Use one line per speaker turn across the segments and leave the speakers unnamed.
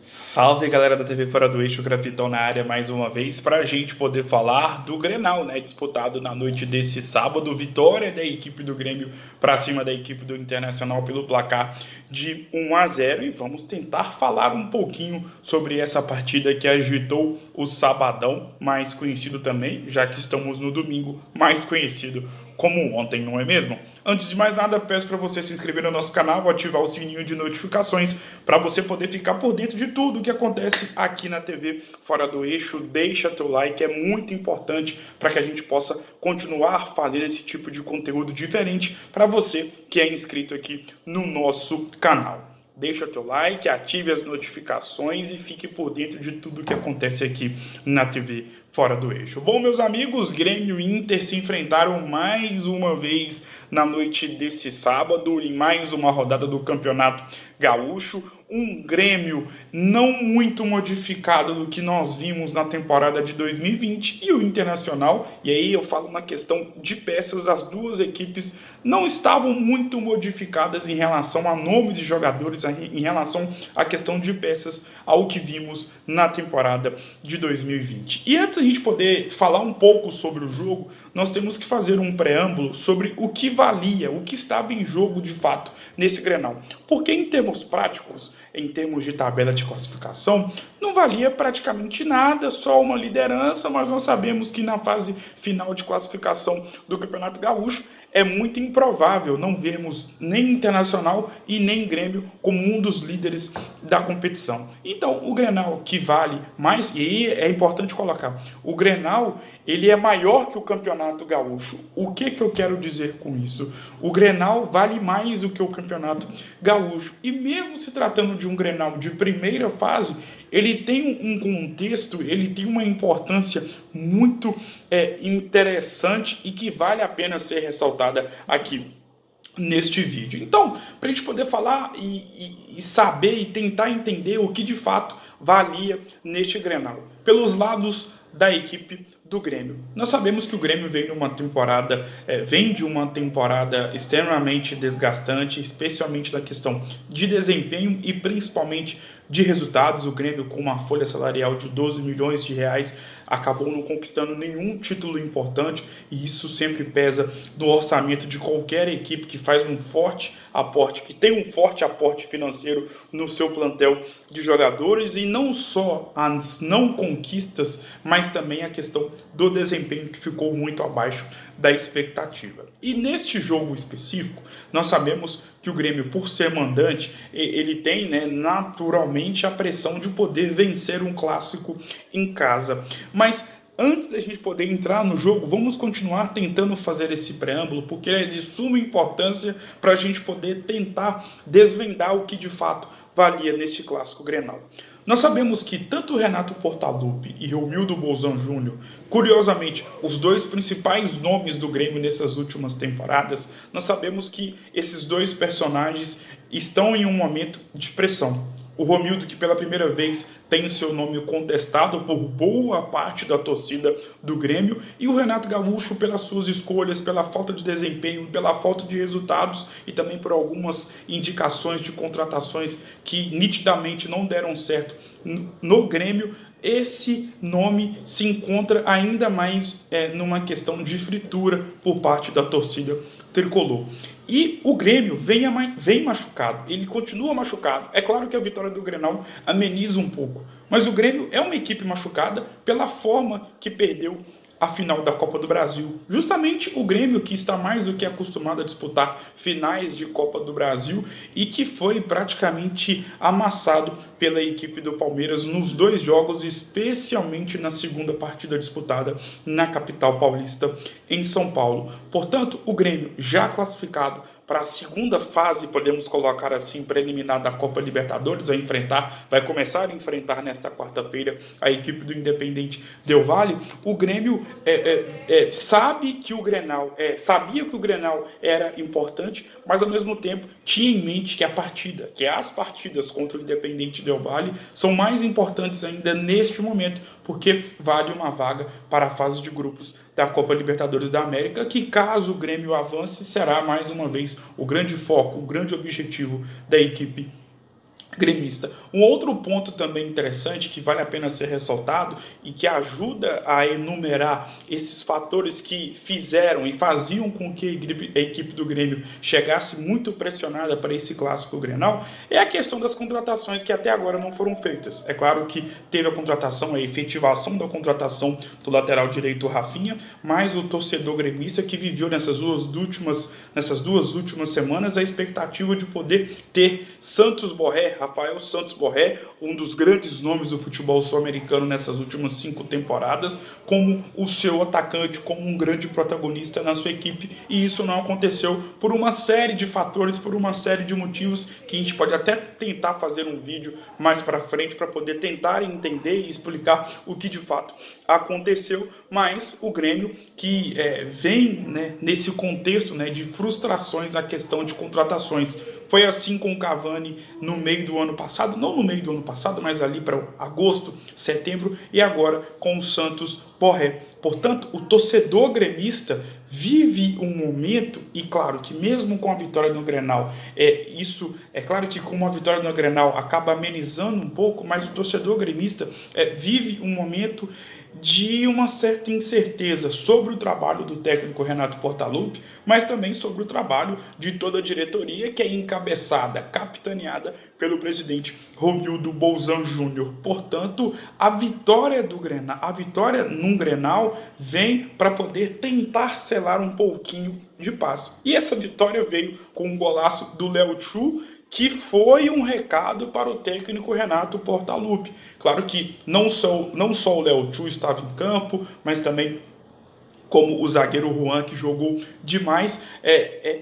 Salve, galera da TV Fora do Eixo, Capitão na área mais uma vez para a gente poder falar do Grenal, né? Disputado na noite desse sábado, vitória da equipe do Grêmio para cima da equipe do Internacional pelo placar de 1-0, e vamos tentar falar um pouquinho sobre essa partida que agitou o sabadão, mais conhecido também, já que estamos no domingo, mais conhecido como ontem, não é mesmo? Antes de mais nada, peço para você se inscrever no nosso canal, ativar o sininho de notificações para você poder ficar por dentro de tudo o que acontece aqui na TV Fora do Eixo. Deixa teu like, é muito importante para que a gente possa continuar fazendo esse tipo de conteúdo diferente para você que é inscrito aqui no nosso canal. Deixa teu like, ative as notificações e fique por dentro de tudo que acontece aqui na TV Fora do Eixo. Bom, meus amigos, Grêmio e Inter se enfrentaram mais uma vez na noite desse sábado, em mais uma rodada do Campeonato Gaúcho. Um Grêmio não muito modificado do que nós vimos na temporada de 2020 e o Internacional, e aí eu falo na questão de peças, as duas equipes não estavam muito modificadas em relação a nomes de jogadores, em relação à questão de peças, ao que vimos na temporada de 2020. E antes da gente poder falar um pouco sobre o jogo, nós temos que fazer um preâmbulo sobre o que valia, o que estava em jogo de fato nesse Grenal. Porque em termos práticos, em termos de tabela de classificação, não valia praticamente nada, só uma liderança, mas nós sabemos que na fase final de classificação do Campeonato Gaúcho é muito improvável não vermos nem Internacional e nem Grêmio como um dos líderes da competição. Então, o Grenal, que vale mais, e aí é importante colocar, o Grenal, ele é maior que o Campeonato Gaúcho. O que eu quero dizer com isso? O Grenal vale mais do que o Campeonato Gaúcho. E mesmo se tratando de um Grenal de primeira fase, ele tem um contexto, ele tem uma importância muito interessante e que vale a pena ser ressaltada aqui neste vídeo. Então, para a gente poder falar e saber e tentar entender o que de fato valia neste Grenal, pelos lados da equipe do Grêmio. Nós sabemos que o Grêmio vem de uma temporada extremamente desgastante, especialmente na questão de desempenho e principalmente de resultados. O Grêmio, com uma folha salarial de 12 milhões de reais, acabou não conquistando nenhum título importante, e isso sempre pesa no orçamento de qualquer equipe que faz um forte aporte, que tem um forte aporte financeiro no seu plantel de jogadores, e não só as não conquistas, mas também a questão do desempenho, que ficou muito abaixo da expectativa. E neste jogo específico, nós sabemos que o Grêmio, por ser mandante, ele tem, né, naturalmente a pressão de poder vencer um clássico em casa. Mas antes da gente poder entrar no jogo, vamos continuar tentando fazer esse preâmbulo, porque é de suma importância para a gente poder tentar desvendar o que de fato valia neste clássico Grenal. Nós sabemos que tanto Renato Portaluppi e Romildo Bolzan Júnior, curiosamente, os dois principais nomes do Grêmio nessas últimas temporadas, nós sabemos que esses dois personagens estão em um momento de pressão. O Romildo, que pela primeira vez tem o seu nome contestado por boa parte da torcida do Grêmio, e o Renato Gaúcho pelas suas escolhas, pela falta de desempenho, pela falta de resultados e também por algumas indicações de contratações que nitidamente não deram certo no Grêmio. Esse nome se encontra ainda mais numa questão de fritura por parte da torcida tricolor. E o Grêmio vem machucado, ele continua machucado. É claro que a vitória do Grenal ameniza um pouco, mas o Grêmio é uma equipe machucada pela forma que perdeu a final da Copa do Brasil. Justamente o Grêmio, que está mais do que acostumado a disputar finais de Copa do Brasil e que foi praticamente amassado pela equipe do Palmeiras nos dois jogos, especialmente na segunda partida disputada na capital paulista, em São Paulo. Portanto, o Grêmio já classificado para a segunda fase, podemos colocar assim, preliminar da Copa Libertadores, vai começar a enfrentar nesta quarta-feira a equipe do Independente Del Valle. O Grêmio sabia que o Grenal era importante, mas ao mesmo tempo tinha em mente que as partidas contra o Independente Del Valle são mais importantes ainda neste momento, porque vale uma vaga para a fase de grupos da Copa Libertadores da América, que caso o Grêmio avance, será mais uma vez o grande foco, o grande objetivo da equipe gremista. Um outro ponto também interessante que vale a pena ser ressaltado e que ajuda a enumerar esses fatores que fizeram e faziam com que a equipe do Grêmio chegasse muito pressionada para esse clássico Grenal é a questão das contratações que até agora não foram feitas. É claro que teve a contratação, a efetivação da contratação do lateral direito Rafinha, mas o torcedor gremista que viveu nessas duas últimas semanas a expectativa de poder ter Santos Borré, Rafael Santos Borré, um dos grandes nomes do futebol sul-americano nessas últimas 5 temporadas, como o seu atacante, como um grande protagonista na sua equipe, e isso não aconteceu por uma série de fatores, por uma série de motivos que a gente pode até tentar fazer um vídeo mais para frente para poder tentar entender e explicar o que de fato aconteceu, mas o Grêmio que vem, né, nesse contexto, né, de frustrações na questão de contratações. Foi assim com o Cavani no meio do ano passado, não no meio do ano passado, mas ali para agosto, setembro, e agora com o Santos Borré. Portanto, o torcedor gremista vive um momento, e claro que mesmo com a vitória no Grenal, isso é claro que com uma vitória no Grenal acaba amenizando um pouco, mas o torcedor gremista vive um momento de uma certa incerteza sobre o trabalho do técnico Renato Portaluppi, mas também sobre o trabalho de toda a diretoria, que é encabeçada, capitaneada pelo presidente Romildo Bolzan Júnior. Portanto, a vitória num Grenal vem para poder tentar selar um pouquinho de paz. E essa vitória veio com um golaço do Léo Chu, que foi um recado para o técnico Renato Portaluppi. Claro que não só o Léo Chu estava em campo, mas também como o zagueiro Juan, que jogou demais.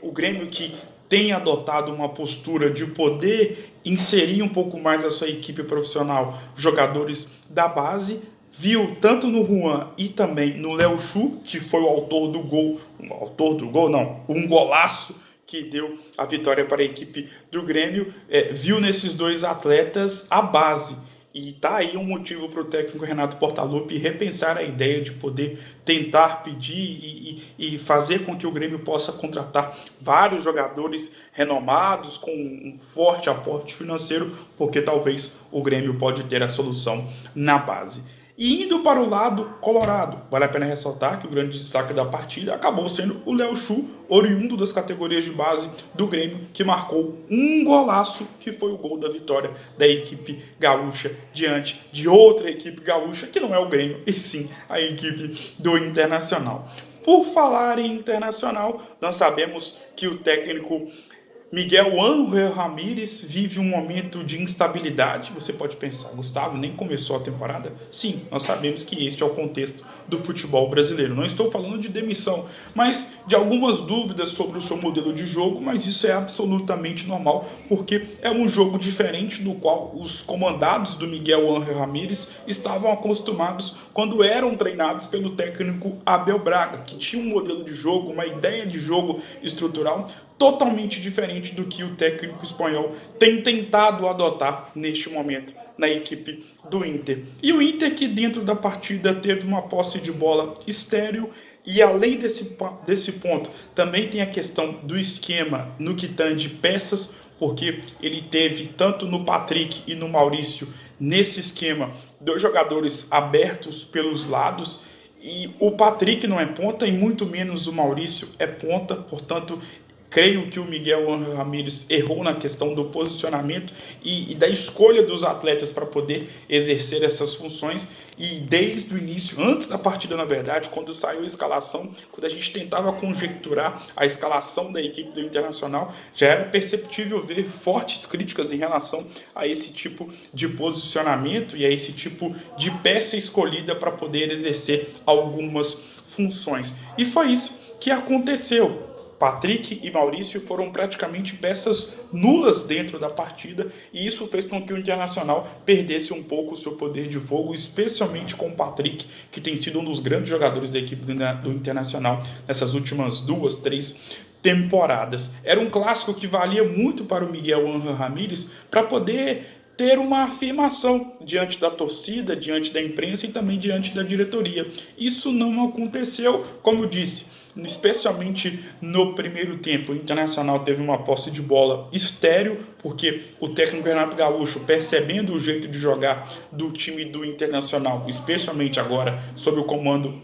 O Grêmio que tem adotado uma postura de poder inserir um pouco mais a sua equipe profissional, jogadores da base, viu tanto no Juan e também no Léo Chu, que foi o autor do gol, um golaço que deu a vitória para a equipe do Grêmio, viu nesses dois atletas a base. E tá aí um motivo para o técnico Renato Portaluppi repensar a ideia de poder tentar pedir e fazer com que o Grêmio possa contratar vários jogadores renomados, com um forte aporte financeiro, porque talvez o Grêmio pode ter a solução na base. E indo para o lado colorado, vale a pena ressaltar que o grande destaque da partida acabou sendo o Léo Chu, oriundo das categorias de base do Grêmio, que marcou um golaço, que foi o gol da vitória da equipe gaúcha diante de outra equipe gaúcha, que não é o Grêmio, e sim a equipe do Internacional. Por falar em Internacional, nós sabemos que o técnico Miguel Ángel Ramírez vive um momento de instabilidade. Você pode pensar, Gustavo, nem começou a temporada? Sim, nós sabemos que este é o contexto do futebol brasileiro. Não estou falando de demissão, mas de algumas dúvidas sobre o seu modelo de jogo, mas isso é absolutamente normal, porque é um jogo diferente do qual os comandados do Miguel Ángel Ramírez estavam acostumados quando eram treinados pelo técnico Abel Braga, que tinha um modelo de jogo, uma ideia de jogo estrutural totalmente diferente do que o técnico espanhol tem tentado adotar neste momento na equipe do Inter. E o Inter que dentro da partida teve uma posse de bola estéril, e além desse ponto, também tem a questão do esquema no que tange peças, porque ele teve tanto no Patrick e no Maurício, nesse esquema, 2 jogadores abertos pelos lados, e o Patrick não é ponta e muito menos o Maurício é ponta, portanto creio que o Miguel Ángel Ramírez errou na questão do posicionamento e da escolha dos atletas para poder exercer essas funções. E desde o início, antes da partida, na verdade, quando saiu a escalação, quando a gente tentava conjecturar a escalação da equipe do Internacional, já era perceptível ver fortes críticas em relação a esse tipo de posicionamento e a esse tipo de peça escolhida para poder exercer algumas funções. E foi isso que aconteceu. Patrick e Maurício foram praticamente peças nulas dentro da partida, e isso fez com que o Internacional perdesse um pouco o seu poder de fogo, especialmente com o Patrick, que tem sido um dos grandes jogadores da equipe do Internacional nessas últimas 2, 3 temporadas. Era um clássico que valia muito para o Miguel Ángel Ramírez para poder ter uma afirmação diante da torcida, diante da imprensa e também diante da diretoria. Isso não aconteceu, como eu disse. especialmente no primeiro tempo. O Internacional teve uma posse de bola estéril, porque o técnico Renato Gaúcho, percebendo o jeito de jogar do time do Internacional, especialmente agora sob o comando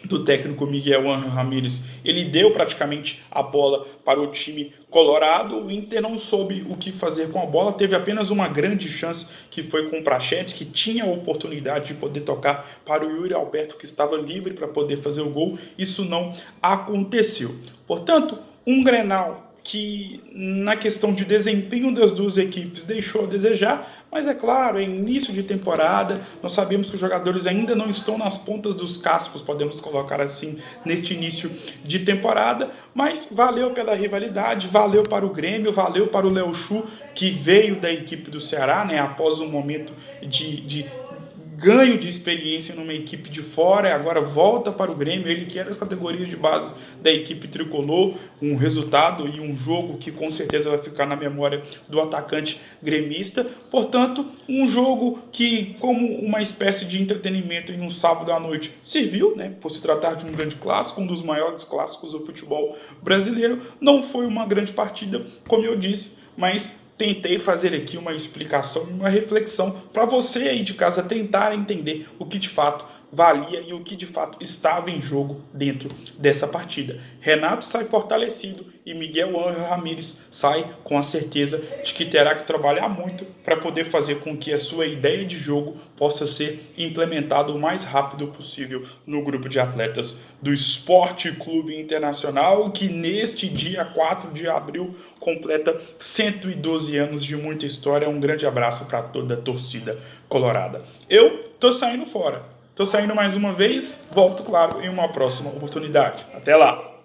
do técnico Miguel Ángel Ramírez, ele deu praticamente a bola para o time colorado. O Inter não soube o que fazer com a bola, teve apenas uma grande chance, que foi com o Prachetes, que tinha a oportunidade de poder tocar para o Yuri Alberto, que estava livre para poder fazer o gol. Isso não aconteceu. Portanto, um Grenal que na questão de desempenho das duas equipes deixou a desejar, mas é claro, é início de temporada, nós sabemos que os jogadores ainda não estão nas pontas dos cascos, podemos colocar assim, neste início de temporada, mas valeu pela rivalidade, valeu para o Grêmio, valeu para o Léo Chu, que veio da equipe do Ceará, né, após um momento de ganho de experiência numa equipe de fora, agora volta para o Grêmio, ele que é das categorias de base da equipe tricolor, um resultado e um jogo que com certeza vai ficar na memória do atacante gremista. Portanto, um jogo que, como uma espécie de entretenimento em um sábado à noite, serviu, né, por se tratar de um grande clássico, um dos maiores clássicos do futebol brasileiro. Não foi uma grande partida, como eu disse, mas tentei fazer aqui uma explicação, uma reflexão para você aí de casa tentar entender o que de fato valia e o que de fato estava em jogo dentro dessa partida. Renato sai fortalecido e Miguel Ángel Ramírez sai com a certeza de que terá que trabalhar muito para poder fazer com que a sua ideia de jogo possa ser implementada o mais rápido possível no grupo de atletas do Esporte Clube Internacional, que neste dia 4 de abril completa 112 anos de muita história. Um grande abraço para toda a torcida colorada. Eu tô saindo fora. Estou saindo mais uma vez, volto, claro, em uma próxima oportunidade. Até lá!